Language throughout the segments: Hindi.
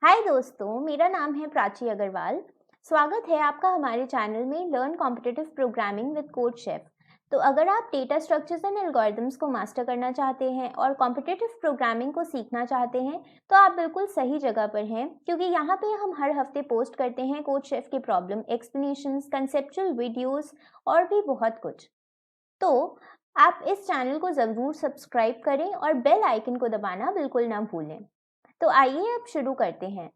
हाय दोस्तों, मेरा नाम है प्राची अग्रवाल। स्वागत है आपका हमारे चैनल में learn competitive programming with code chef. तो अगर आप डेटा स्ट्रक्चर्स एंड एल्गोरिदम्स को मास्टर करना चाहते हैं और कॉम्पिटिटिव प्रोग्रामिंग को सीखना चाहते हैं तो आप बिल्कुल सही जगह पर हैं, क्योंकि यहाँ पे हम हर हफ्ते पोस्ट करते हैं कोड शेफ के प्रॉब्लम एक्सप्लेनेशंस, कंसेप्चुअल वीडियोस और भी बहुत कुछ। तो आप इस चैनल को ज़रूर सब्सक्राइब करें और बेल आइकन को दबाना बिल्कुल ना भूलें। तो आइए अब शुरू करते हैं।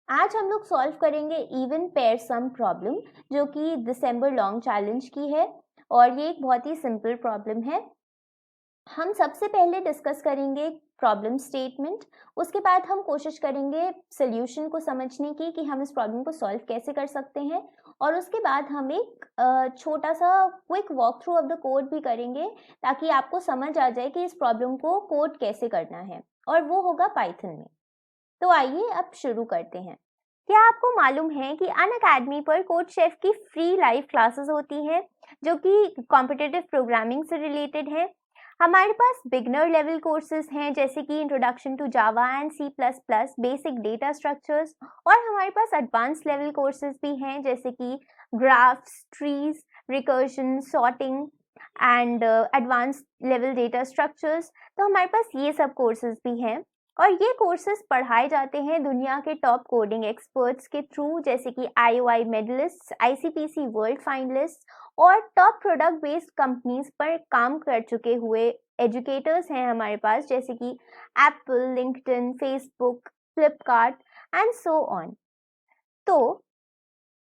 आज हम लोग सॉल्व करेंगे इवन पेयर सम प्रॉब्लम, जो कि दिसंबर लॉन्ग चैलेंज की है और ये एक बहुत ही सिंपल प्रॉब्लम है। हम सबसे पहले डिस्कस करेंगे प्रॉब्लम स्टेटमेंट, उसके बाद हम कोशिश करेंगे सॉल्यूशन को समझने की कि हम इस प्रॉब्लम को सॉल्व कैसे कर सकते हैं, और उसके बाद हम एक छोटा सा quick walk through of the code भी करेंगे ताकि आपको समझ आ जाए कि इस प्रॉब्लम को कोड कैसे करना है, और वो होगा पाइथन में। तो आइए अब शुरू करते हैं। क्या आपको मालूम है कि अनअकैडमी पर कोड शेफ की फ्री लाइव क्लासेस होती हैं जो कि कॉम्पिटिटिव प्रोग्रामिंग से रिलेटेड हैं। हमारे पास बिगनर लेवल कोर्सेज हैं जैसे कि introduction to Java and C plus plus, basic data structures, और हमारे पास एडवांस लेवल कोर्सेज भी हैं जैसे कि graphs, trees, recursion, sorting and advance level data structures. तो हमारे पास ये सब कोर्सेज भी हैं और ये कोर्सेज पढ़ाए जाते हैं दुनिया के टॉप कोडिंग एक्सपर्ट्स के थ्रू, जैसे कि IOI medalist, ICPC world finalist और टॉप प्रोडक्ट बेस्ड कंपनीज पर काम कर चुके हुए एजुकेटर्स हैं हमारे पास, जैसे कि Apple, LinkedIn, Facebook, Flipkart and so on. तो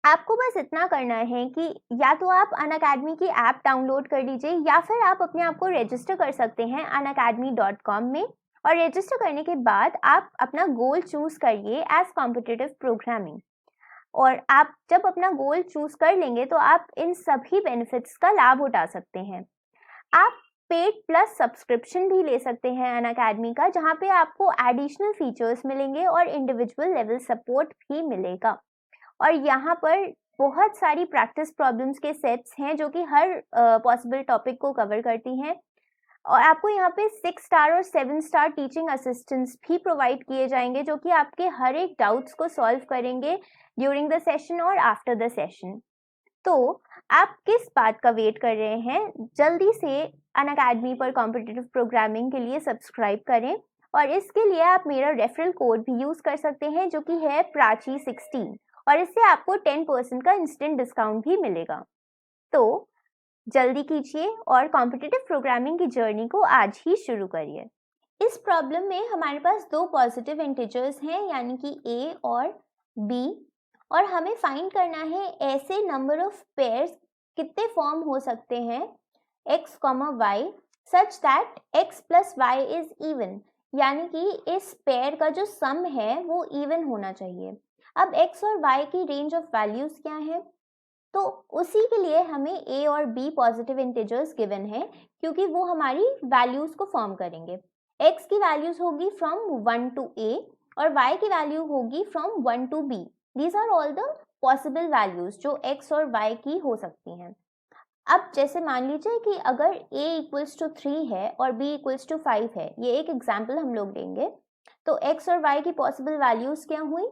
आपको बस इतना करना है कि या तो आप अनअकैडमी की ऐप डाउनलोड कर लीजिए या फिर आप अपने आप को रजिस्टर कर सकते हैं unacademy.com में, और रजिस्टर करने के बाद आप अपना गोल चूज करिए एज कॉम्पिटिटिव प्रोग्रामिंग। और आप जब अपना गोल चूज कर लेंगे तो आप इन सभी बेनिफिट्स का लाभ उठा सकते हैं। आप पेड प्लस सब्सक्रिप्शन भी ले सकते हैं अनअकैडमी का, जहाँ पे आपको एडिशनल फीचर्स मिलेंगे और इंडिविजुअल लेवल सपोर्ट भी मिलेगा। और यहाँ पर बहुत सारी प्रैक्टिस प्रॉब्लम्स के सेट्स हैं जो कि हर पॉसिबल टॉपिक को कवर करती हैं, और आपको यहाँ पे 6 स्टार और 7 स्टार टीचिंग असिस्टेंट्स भी प्रोवाइड किए जाएंगे जो कि आपके हर एक डाउट्स को सॉल्व करेंगे ड्यूरिंग द सेशन और आफ्टर द सेशन। तो आप किस बात का वेट कर रहे हैं? जल्दी से अनअकैडमी पर कॉम्पिटिटिव प्रोग्रामिंग के लिए सब्सक्राइब करें, और इसके लिए आप मेरा रेफरल कोड भी यूज कर सकते हैं जो कि है प्राची16, और इससे आपको 10% का इंस्टेंट डिस्काउंट भी मिलेगा। तो जल्दी कीजिए और कॉम्पिटिटिव प्रोग्रामिंग की जर्नी को आज ही शुरू करिए। इस प्रॉब्लम में हमारे पास दो पॉजिटिव इंटीजर्स हैं, यानी कि a और b, और हमें फाइंड करना है ऐसे नंबर ऑफ पेयर्स कितने फॉर्म हो सकते हैं x, y such that x plus y is even, यानी कि इस पेयर का जो सम है वो इवन होना चाहिए। अब x और y की रेंज ऑफ वैल्यूज क्या है? तो उसी के लिए हमें a और b पॉजिटिव इंटीजर्स गिवन है, क्योंकि वो हमारी वैल्यूज को फॉर्म करेंगे। x की वैल्यूज होगी फ्रॉम 1 to a और y की वैल्यू होगी from 1 to b। These are all the possible values जो x और y की हो सकती हैं। अब जैसे मान लीजिए कि अगर a इक्वल्स टू 3 है और b इक्वल्स टू 5 है, ये एक एग्जाम्पल हम लोग लेंगे। तो x और y की पॉसिबल वैल्यूज क्या हुई?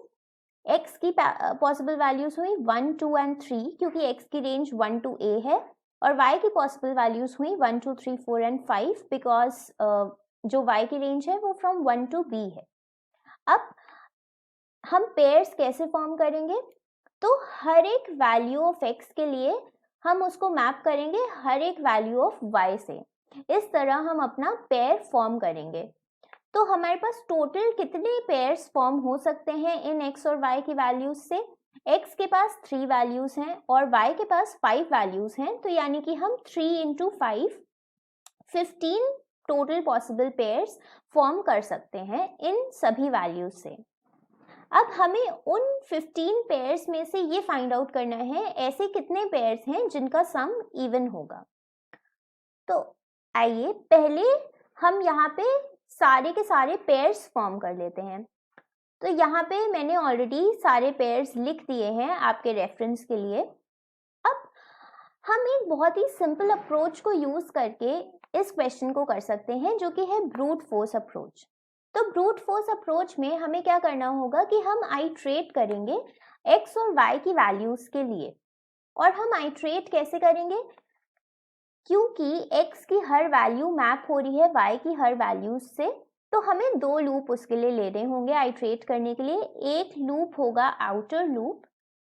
x की पॉसिबल वैल्यूज हुई 1, 2 एंड 3, क्योंकि x की रेंज 1 to a है, और y की पॉसिबल वैल्यूज हुई 1, 2, 3, 4 एंड 5, बिकॉज जो y की रेंज है वो फ्रॉम 1 to b है। अब हम पेयर्स कैसे फॉर्म करेंगे? तो हर एक वैल्यू ऑफ x के लिए हम उसको मैप करेंगे हर एक वैल्यू ऑफ y से। इस तरह हम अपना पेयर फॉर्म करेंगे। तो हमारे पास टोटल कितने पेयर्स फॉर्म हो सकते हैं इन x और y की वैल्यूज से? x के पास 3 वैल्यूज हैं और y के पास 5 वैल्यूज हैं, तो यानी कि हम 3 into 5 15 total possible pairs form कर सकते हैं इन सभी वैल्यूज से। अब हमें उन 15 पेयर्स में से ये फाइंड आउट करना है ऐसे कितने पेयर्स हैं जिनका सम इवन होगा। तो आइए पहले हम यहाँ पे सारे के सारे पेयर्स फॉर्म कर लेते हैं। तो यहाँ पे मैंने ऑलरेडी सारे पेयर्स लिख दिए हैं आपके रेफरेंस के लिए। अब हम एक बहुत ही सिंपल अप्रोच को यूज करके इस क्वेश्चन को कर सकते हैं, जो कि है ब्रूट फोर्स अप्रोच। तो ब्रूट फोर्स अप्रोच में हमें क्या करना होगा कि हम आइट्रेट करेंगे x और y की वैल्यूज के लिए। और हम आइट्रेट कैसे करेंगे? क्योंकि x की हर वैल्यू मैप हो रही है y की हर वैल्यूज से, तो हमें 2 लूप उसके लिए लेने होंगे आइट्रेट करने के लिए। एक लूप होगा आउटर लूप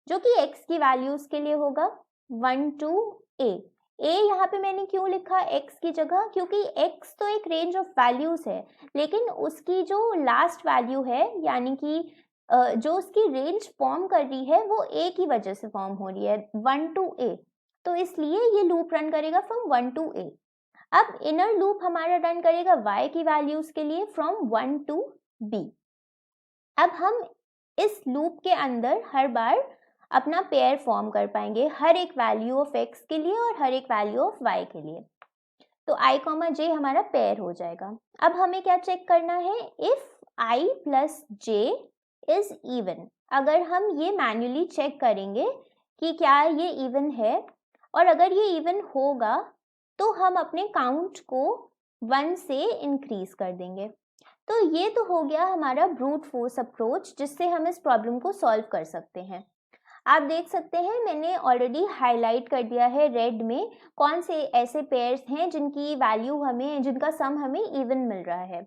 जो कि x की वैल्यूज के लिए होगा 1 to a। यहाँ पे मैंने क्यों लिखा x की जगह? क्योंकि x तो एक रेंज ऑफ वैल्यूज है, लेकिन उसकी जो लास्ट वैल्यू है यानी कि जो उसकी रेंज फॉर्म कर रही है वो a की वजह से फॉर्म हो रही है 1 to a, तो इसलिए ये लूप रन करेगा फ्रॉम 1 to a। अब इनर लूप हमारा रन करेगा y की वैल्यूज के लिए फ्रॉम 1 to b। अब हम इस लूप के अंदर हर बार अपना पेयर फॉर्म कर पाएंगे, हर एक वैल्यू ऑफ x के लिए और हर एक वैल्यू ऑफ y के लिए। तो i, j हमारा पेयर हो जाएगा। अब हमें क्या चेक करना है? If i plus j is even। अगर हम ये मैन्युअली चेक करेंगे कि क्या ये इवन है, और अगर ये इवन होगा तो हम अपने काउंट को 1 से इंक्रीज कर देंगे। तो ये तो हो गया हमारा ब्रूट फोर्स अप्रोच जिससे हम इस प्रॉब्लम को सॉल्व कर सकते हैं। आप देख सकते हैं मैंने ऑलरेडी हाईलाइट कर दिया है रेड में कौन से ऐसे पेयर्स हैं जिनकी वैल्यू हमें, जिनका सम हमें इवन मिल रहा है।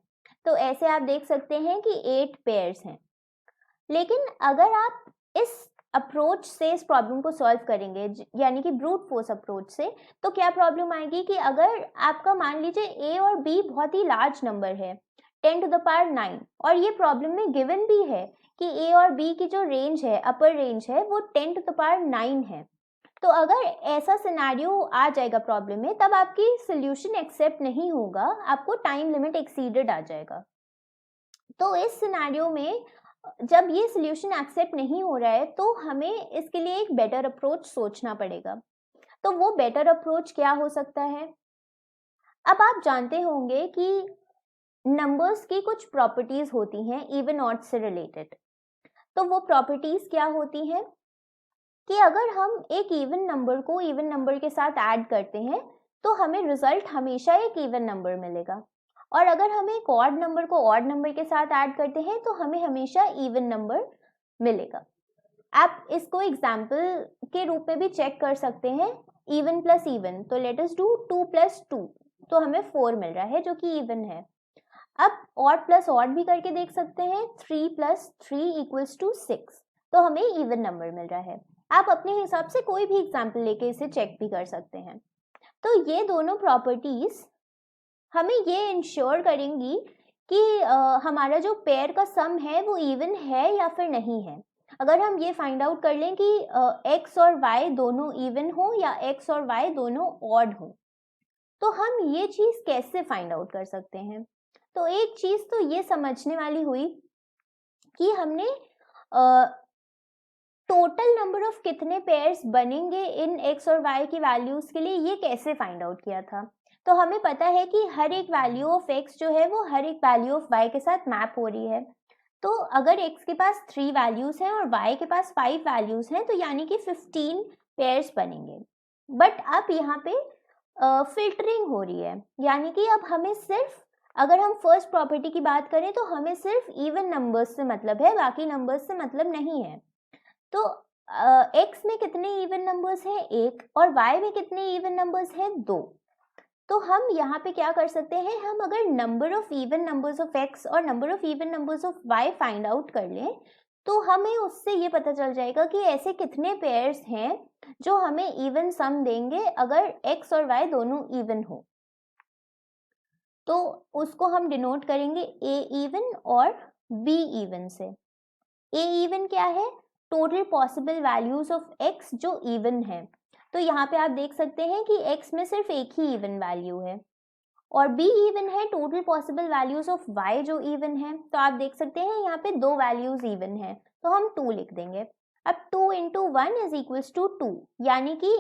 तो ऐसे आप देख सकते हैं कि 8 पेयर्स हैं। लेकिन अगर आप इस अप्रोच से इस प्रॉब्लम को सॉल्व करेंगे यानी कि ब्रूट फोर्स अप्रोच से, तो क्या प्रॉब्लम आएगी कि अगर आपका मान लीजिए a और b बहुत ही लार्ज नंबर है 10 to the power 9, और ये प्रॉब्लम में गिवन भी है कि a और b की जो रेंज है, अपर रेंज है, वो 10 to the power 9 है। तो अगर ऐसा सिनेरियो आ जाएगा प्रॉब्लम में, तब आपकी सोल्यूशन एक्सेप्ट नहीं होगा, आपको टाइम लिमिट एक्सीडेड आ जाएगा। तो इस सिनेरियो में जब ये सोल्यूशन एक्सेप्ट नहीं हो रहा है तो हमें इसके लिए एक बेटर अप्रोच सोचना पड़ेगा। तो वो बेटर अप्रोच क्या हो सकता है? अब आप जानते होंगे कि नंबर्स की कुछ प्रॉपर्टीज होती हैं इवन ऑड से रिलेटेड। तो वो प्रॉपर्टीज क्या होती हैं कि अगर हम एक इवन नंबर को इवन नंबर के साथ ऐड करते हैं तो हमें रिजल्ट हमेशा एक इवन नंबर मिलेगा, और अगर हम एक ऑड नंबर को ऑड नंबर के साथ ऐड करते हैं तो हमें हमेशा इवन नंबर मिलेगा। आप इसको एग्जाम्पल के रूप में भी चेक कर सकते हैं, इवन प्लस इवन। तो लेट अस डू 2 + 2, तो हमें 4 मिल रहा है जो कि इवन है। अब ऑड प्लस ऑड भी करके देख सकते हैं, 3 + 3 = 6, तो हमें इवन नंबर मिल रहा है। आप अपने हिसाब से कोई भी एग्जाम्पल लेके इसे चेक भी कर सकते हैं। तो ये दोनों प्रॉपर्टीज हमें ये इंश्योर करेंगी कि हमारा जो पेयर का सम है वो इवन है या फिर नहीं है। अगर हम ये फाइंड आउट कर लें कि x और y दोनों इवन हो या x और y दोनों ऑड हो, तो हम ये चीज कैसे फाइंड आउट कर सकते हैं? तो एक चीज तो ये समझने वाली हुई कि हमने टोटल नंबर ऑफ कितने पेयर्स बनेंगे इन x और y की वैल्यूज के लिए, ये कैसे फाइंड आउट किया था। तो हमें पता है कि हर एक वैल्यू ऑफ x जो है वो हर एक वैल्यू ऑफ y के साथ मैप हो रही है। तो अगर x के पास 3 वैल्यूज हैं और y के पास 5 वैल्यूज हैं, तो यानी कि 15 पेयर्स बनेंगे। बट अब यहाँ पे फिल्टरिंग हो रही है, यानी कि अब हमें सिर्फ, अगर हम फर्स्ट प्रॉपर्टी की बात करें तो हमें सिर्फ इवन नंबर्स से मतलब है, बाकी नंबर्स से मतलब नहीं है। तो x में कितने इवन नंबर्स हैं? 1, और y में कितने इवन नंबर्स हैं? 2। तो हम यहाँ पे क्या कर सकते हैं, हम अगर number of even numbers of x और number of even numbers of y find out कर लें, तो हमें उससे ये पता चल जाएगा कि ऐसे कितने पेयर्स हैं जो हमें इवन सम देंगे अगर x और y दोनों इवन हो। तो उसको हम डिनोट करेंगे a इवन और b इवन से। a इवन क्या है? Total possible values of x जो इवन है। तो यहाँ पे आप देख सकते हैं कि x में सिर्फ एक ही इवन वैल्यू है, और b इवन है total possible values of y जो इवन है। तो आप देख सकते हैं यहाँ पे 2 वैल्यूज इवन है, तो हम 2 लिख देंगे। अब 2 × 1 = 2, यानी कि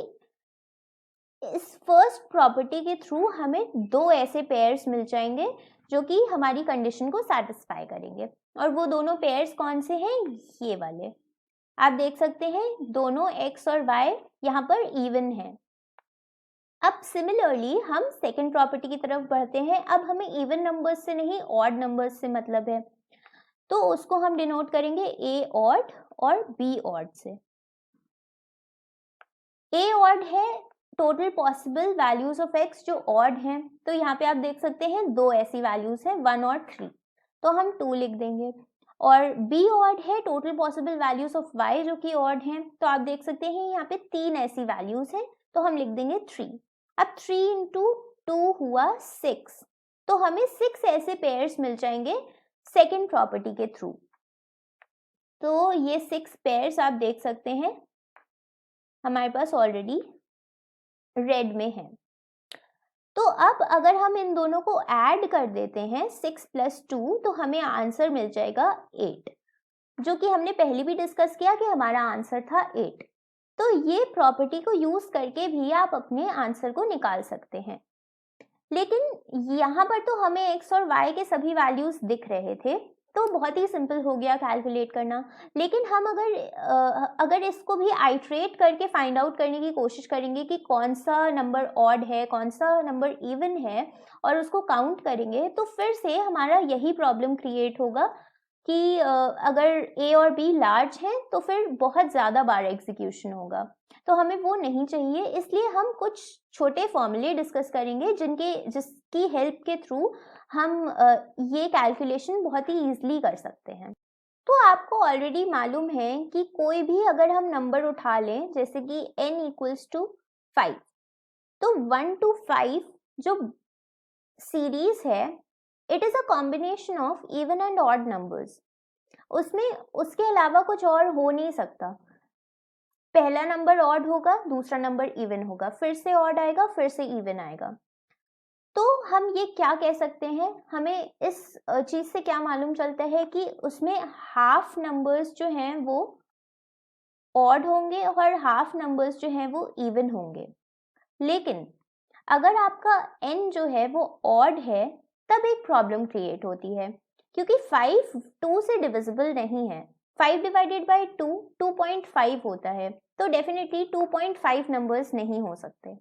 इस फर्स्ट प्रॉपर्टी के थ्रू हमें 2 ऐसे पेयर्स मिल जाएंगे जो कि हमारी कंडीशन को सेटिस्फाई करेंगे। और वो दोनों पेयर्स कौन से हैं? ये वाले आप देख सकते हैं, दोनों x और y यहाँ पर इवन है। अब सिमिलरली हम सेकंड प्रॉपर्टी की तरफ बढ़ते हैं। अब हमें इवन नंबर्स से नहीं ऑड नंबर्स से मतलब है, तो उसको हम डिनोट करेंगे ए ऑड और बी ऑड से। ए ऑड है total possible values of x जो ऑड हैं, तो यहाँ पे आप देख सकते हैं दो ऐसी वैल्यूज हैं 1 और 3, तो हम 2 लिख देंगे। और बी ऑड है total possible values of Y जो कि ऑड हैं, तो आप देख सकते हैं यहाँ पे 3 ऐसी वैल्यूज हैं, तो हम लिख देंगे 3। अब 3 इंटू 2 हुआ 6, तो हमें 6 ऐसे पेयर्स मिल जाएंगे सेकेंड प्रॉपर्टी के थ्रू। तो ये 6 पेयर्स आप देख सकते हैं हमारे पास ऑलरेडी रेड में है। तो अब अगर हम इन दोनों को ऐड कर देते हैं 6 + 2, तो हमें आंसर मिल जाएगा 8, जो कि हमने पहले भी डिस्कस किया कि हमारा आंसर था 8। तो ये प्रॉपर्टी को यूज करके भी आप अपने आंसर को निकाल सकते हैं। लेकिन यहाँ पर तो हमें x और y के सभी वैल्यूज दिख रहे थे, तो बहुत ही सिंपल हो गया कैलकुलेट करना। लेकिन हम अगर इसको भी आइट्रेट करके फाइंड आउट करने की कोशिश करेंगे कि कौन सा नंबर ऑड है कौन सा नंबर इवन है, और उसको काउंट करेंगे, तो फिर से हमारा यही प्रॉब्लम क्रिएट होगा कि अगर a और b लार्ज हैं तो फिर बहुत ज़्यादा बार एग्जीक्यूशन होगा, तो हमें वो नहीं चाहिए। इसलिए हम कुछ छोटे फॉर्मूले डिस्कस करेंगे जिसकी हेल्प के थ्रू हम ये कैलकुलेशन बहुत ही ईजिली कर सकते हैं। तो आपको ऑलरेडी मालूम है कि कोई भी अगर हम नंबर उठा लें, जैसे कि n = 5, तो 1 to 5 जो सीरीज है it is a combination of even and odd numbers. उसमें उसके अलावा कुछ और हो नहीं सकता। पहला नंबर ऑड होगा, दूसरा नंबर इवन होगा, फिर से ऑड आएगा, फिर से इवन आएगा। तो हम ये क्या कह सकते हैं, हमें इस चीज से क्या मालूम चलता है कि उसमें हाफ नंबर्स जो हैं वो ऑड होंगे और हाफ नंबर्स जो हैं वो इवन होंगे। लेकिन अगर आपका n जो है वो ऑड है, तब एक प्रॉब्लम क्रिएट होती है, क्योंकि 5 2 से डिविजिबल नहीं है। 5 डिवाइडेड बाय 2 2.5 होता है, तो डेफिनेटली 2.5 नंबर्स नहीं हो सकते।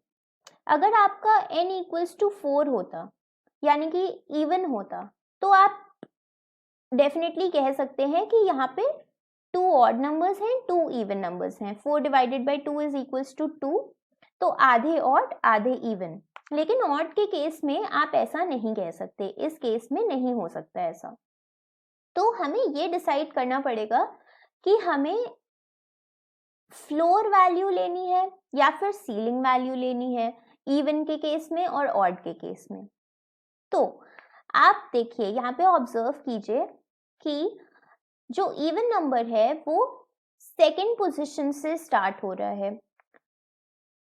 अगर आपका n = 4 होता, यानी कि इवन होता, तो आप डेफिनेटली कह सकते हैं कि यहाँ पे 2 ऑड नंबर्स हैं, 2 इवन नंबर्स हैं। 4 डिवाइडेड बाय 2 = 2, तो आधे ऑड आधे इवन। लेकिन ऑड के केस में आप ऐसा नहीं कह सकते, इस केस में नहीं हो सकता ऐसा। तो हमें ये डिसाइड करना पड़ेगा कि हमें फ्लोर वैल्यू लेनी है या फिर सीलिंग वैल्यू लेनी है, इवन के केस में और ऑड के केस में। तो आप देखिए यहाँ पे ऑब्जर्व कीजिए कि जो इवन नंबर है वो सेकेंड पोजीशन से स्टार्ट हो रहा है,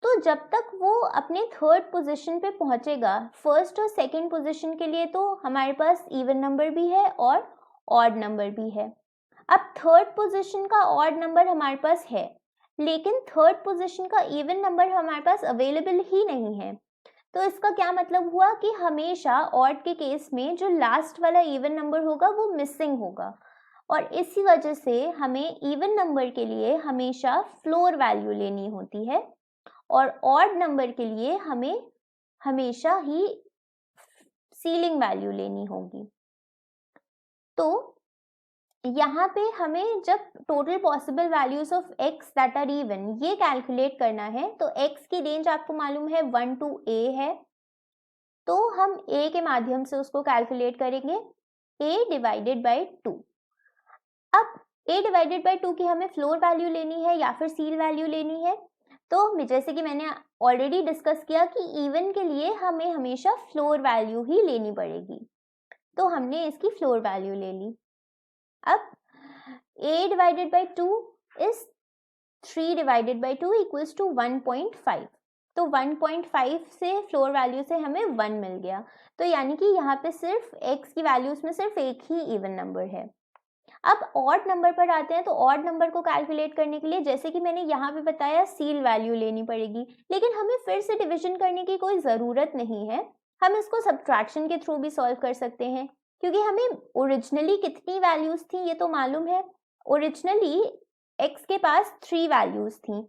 तो जब तक वो अपने थर्ड पोजीशन पे पहुंचेगा, फर्स्ट और सेकेंड पोजीशन के लिए तो हमारे पास इवन नंबर भी है और ऑड नंबर भी है। अब थर्ड पोजीशन का ऑड नंबर हमारे पास है, लेकिन थर्ड पोजीशन का इवन नंबर हमारे पास अवेलेबल ही नहीं है। तो इसका क्या मतलब हुआ कि हमेशा ऑड के केस में जो लास्ट वाला इवन नंबर होगा वो मिसिंग होगा, और इसी वजह से हमें इवन नंबर के लिए हमेशा फ्लोर वैल्यू लेनी होती है और ऑड नंबर के लिए हमें हमेशा ही सीलिंग वैल्यू लेनी होगी। तो यहाँ पे हमें जब total possible values of x that are even ये कैलकुलेट करना है, तो x की रेंज आपको मालूम है 1 to a है, तो हम a के माध्यम से उसको कैलकुलेट करेंगे, a डिवाइडेड बाय 2। अब a डिवाइडेड बाय 2 की हमें फ्लोर वैल्यू लेनी है या फिर सील वैल्यू लेनी है, तो जैसे कि मैंने ऑलरेडी डिस्कस किया कि इवन के लिए हमें हमेशा फ्लोर वैल्यू ही लेनी पड़ेगी, तो हमने इसकी फ्लोर वैल्यू ले ली। अब a divided by 2 is 3 divided by 2 equals to 1.5, तो 1.5 से फ्लोर वैल्यू से हमें 1 मिल गया, तो यानी कि यहाँ पे सिर्फ x की वैल्यूज में सिर्फ एक ही इवन नंबर है। अब ऑड नंबर पर आते हैं, तो ऑड नंबर को कैलकुलेट करने के लिए जैसे कि मैंने यहाँ पे बताया सील वैल्यू लेनी पड़ेगी, लेकिन हमें फिर से डिवीजन करने की कोई ज़रूरत नहीं है, हम इसको सब्ट्रैक्शन के थ्रू भी सॉल्व कर सकते हैं, क्योंकि हमें ओरिजिनली कितनी वैल्यूज थी ये तो मालूम है। ओरिजिनली x के पास 3 वैल्यूज थी,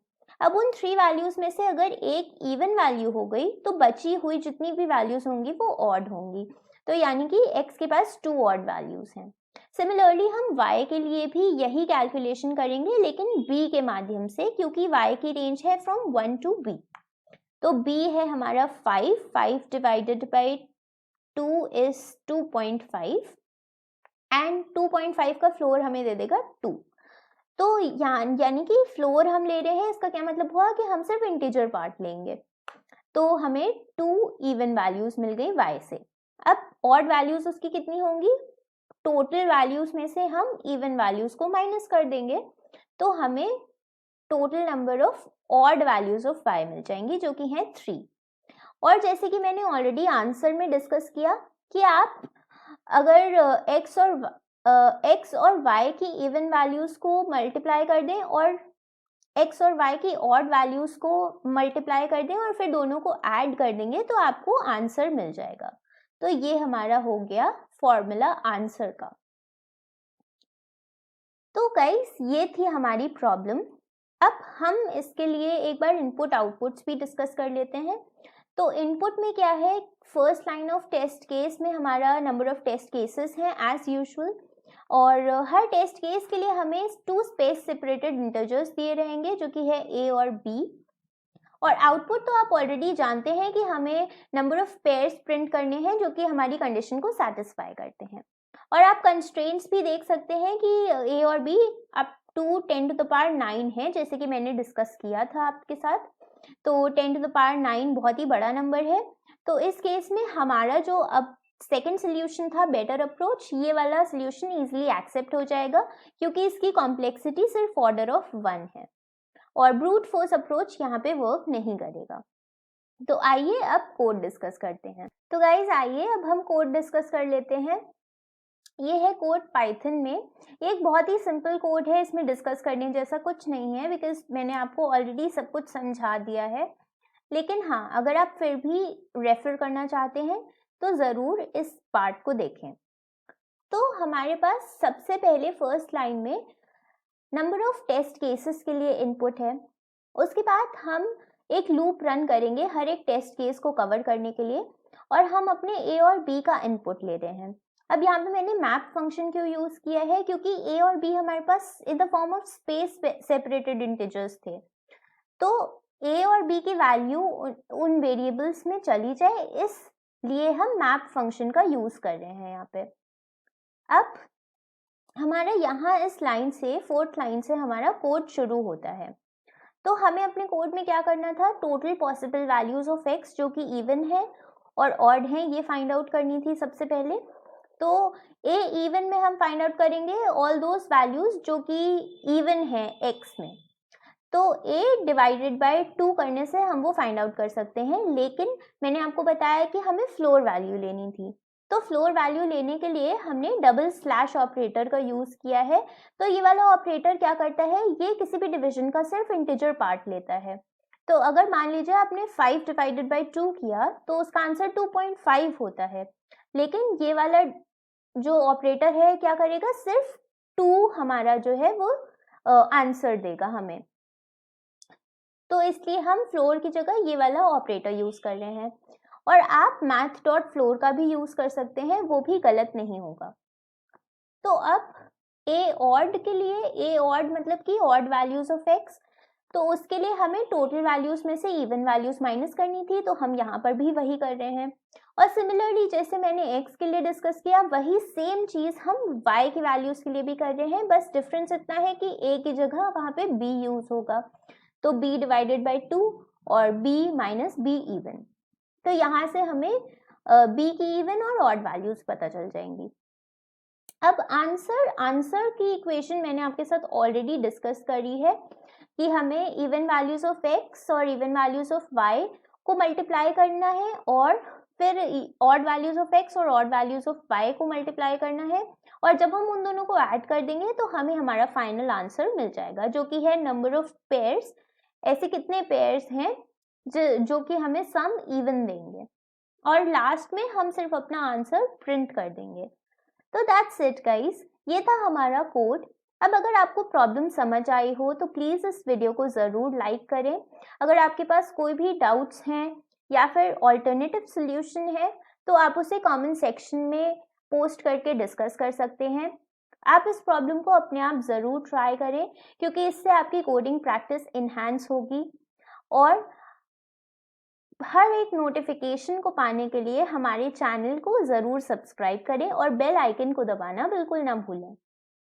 अब उन 3 वैल्यूज़ में से अगर एक इवन वैल्यू हो गई तो बची हुई जितनी भी वैल्यूज़ होंगी वो ऑड होंगी, तो यानी कि x के पास 2 ऑड वैल्यूज़ हैं। सिमिलरली हम y के लिए भी यही कैलकुलेशन करेंगे लेकिन b के माध्यम से, क्योंकि y की रेंज है फ्रॉम 1 to b। तो b है हमारा 5 डिवाइडेड बाई 2 इज 2.5 एंड 2.5 का फ्लोर हमें दे देगा 2। तो यानी कि फ्लोर हम ले रहे हैं, इसका क्या मतलब हुआ कि हम सिर्फ इंटीजर पार्ट लेंगे। तो हमें 2 इवन वैल्यूज मिल गई y से। अब ऑड वैल्यूज उसकी कितनी होंगी, टोटल वैल्यूज में से हम इवन वैल्यूज को माइनस कर देंगे, तो हमें total number of odd values of y मिल जाएंगी जो कि है 3। और जैसे कि मैंने ऑलरेडी आंसर में डिस्कस किया कि आप अगर x और y की इवन वैल्यूज को मल्टीप्लाई कर दें और x और y की ऑड वैल्यूज को मल्टीप्लाई कर दें और फिर दोनों को ऐड कर देंगे तो आपको आंसर मिल जाएगा। तो ये हमारा हो गया फॉर्मूला आंसर का। तो गाइस ये थी हमारी प्रॉब्लम। अब हम इसके लिए एक बार इनपुट आउटपुट्स भी डिस्कस कर लेते हैं। तो इनपुट में क्या है, first line of test case में हमारा नंबर ऑफ टेस्ट केसेस हैं एज यूजुअल, और हर टेस्ट केस के लिए हमें 2 स्पेस सेपरेटेड इंटीजर्स दिए रहेंगे जो कि है a और b। और आउटपुट तो आप ऑलरेडी जानते हैं कि हमें नंबर ऑफ पेयर्स प्रिंट करने हैं जो कि हमारी कंडीशन को सेटिस्फाई करते हैं। और आप कंस्ट्रेंट्स भी देख सकते हैं कि a और b up to 10 to the power 9 है, जैसे कि मैंने डिस्कस किया था आपके साथ। तो 10 to the power 9 बहुत ही बड़ा नंबर है। तो इस केस में हमारा जो अब सेकेंड सोल्यूशन था बेटर अप्रोच, ये वाला सोल्यूशन इजीली एक्सेप्ट हो जाएगा क्योंकि इसकी कॉम्प्लेक्सिटी सिर्फ ऑर्डर ऑफ 1 है और ब्रूट फोर्स अप्रोच यहाँ पे वर्क नहीं करेगा। तो आइए अब कोड डिस्कस करते हैं। तो गाइज आइए अब हम कोड डिस्कस कर लेते हैं। ये है कोड पाइथन में। एक बहुत ही सिंपल कोड है, इसमें डिस्कस करने जैसा कुछ नहीं है बिकॉज मैंने आपको ऑलरेडी सब कुछ समझा दिया है। लेकिन हाँ, अगर आप फिर भी रेफर करना चाहते हैं तो ज़रूर इस पार्ट को देखें। तो हमारे पास सबसे पहले फर्स्ट लाइन में नंबर ऑफ टेस्ट केसेस के लिए इनपुट है। उसके बाद हम एक लूप रन करेंगे हर एक टेस्ट केस को कवर करने के लिए और हम अपने a और b का इनपुट ले रहे हैं। अब यहाँ पे मैंने मैप फंक्शन क्यों यूज किया है, क्योंकि a और b हमारे पास in the form of space separated integers थे। तो a और b की वैल्यू उन वेरिएबल्स में चली जाए, इसलिए हम मैप फंक्शन का यूज कर रहे हैं यहाँ पे। अब हमारा यहाँ इस लाइन से, फोर्थ लाइन से हमारा कोड शुरू होता है। तो हमें अपने कोड में क्या करना था, total possible values of x जो कि इवन है और ऑड है ये फाइंड आउट करनी थी सबसे पहले। तो a इवन में हम फाइंड आउट करेंगे ऑल दोज वैल्यूज जो कि इवन है x में। तो a डिवाइडेड बाय 2 करने से हम वो फाइंड आउट कर सकते हैं, लेकिन मैंने आपको बताया कि हमें फ्लोर वैल्यू लेनी थी। तो फ्लोर वैल्यू लेने के लिए हमने डबल स्लैश ऑपरेटर का यूज किया है। तो ये वाला ऑपरेटर क्या करता है, ये किसी भी डिवीजन का सिर्फ इंटीजर पार्ट लेता है। तो अगर मान लीजिए आपने 5 डिवाइडेड बाय 2 किया तो उसका आंसर 2.5 होता है, लेकिन ये वाला जो ऑपरेटर है क्या करेगा, सिर्फ 2 हमारा जो है वो आंसर देगा हमें। तो इसलिए हम फ्लोर की जगह ये वाला ऑपरेटर यूज कर रहे हैं। और आप math.floor का भी यूज कर सकते हैं, वो भी गलत नहीं होगा। तो अब a odd के लिए, a odd मतलब कि ऑड वैल्यूज ऑफ x, तो उसके लिए हमें टोटल वैल्यूज में से इवन वैल्यूज माइनस करनी थी, तो हम यहाँ पर भी वही कर रहे हैं। और सिमिलरली जैसे मैंने x के लिए डिस्कस किया, वही सेम चीज हम y की वैल्यूज के लिए भी कर रहे हैं, बस डिफरेंस इतना है कि a की जगह वहाँ पे b यूज होगा। तो b डिवाइडेड बाई 2 और b माइनस b इवन। तो यहाँ से हमें b की इवन और ऑड वैल्यूज पता चल जाएंगी। अब आंसर की इक्वेशन मैंने आपके साथ ऑलरेडी डिस्कस करी है कि हमें इवन वैल्यूज ऑफ x और इवन वैल्यूज ऑफ y को मल्टीप्लाई करना है और फिर ऑड वैल्यूज ऑफ x और ऑड वैल्यूज ऑफ y को मल्टीप्लाई करना है, और जब हम उन दोनों को ऐड कर देंगे तो हमें हमारा फाइनल आंसर मिल जाएगा जो कि है नंबर ऑफ पेयर्स। ऐसे कितने पेयर्स हैं जो कि हमें सम इवन देंगे, और लास्ट में हम सिर्फ अपना आंसर प्रिंट कर देंगे। तो दैट्स इट गाइस, ये था हमारा कोड। अब अगर आपको प्रॉब्लम समझ आई हो तो प्लीज़ इस वीडियो को ज़रूर लाइक करें। अगर आपके पास कोई भी डाउट्स हैं या फिर ऑल्टरनेटिव सॉल्यूशन है तो आप उसे कमेंट सेक्शन में पोस्ट करके डिस्कस कर सकते हैं। आप इस प्रॉब्लम को अपने आप ज़रूर ट्राई करें क्योंकि इससे आपकी कोडिंग प्रैक्टिस इन्हांस होगी। और हर एक नोटिफिकेशन को पाने के लिए हमारे चैनल को ज़रूर सब्सक्राइब करें और बेल आइकन को दबाना बिल्कुल ना भूलें।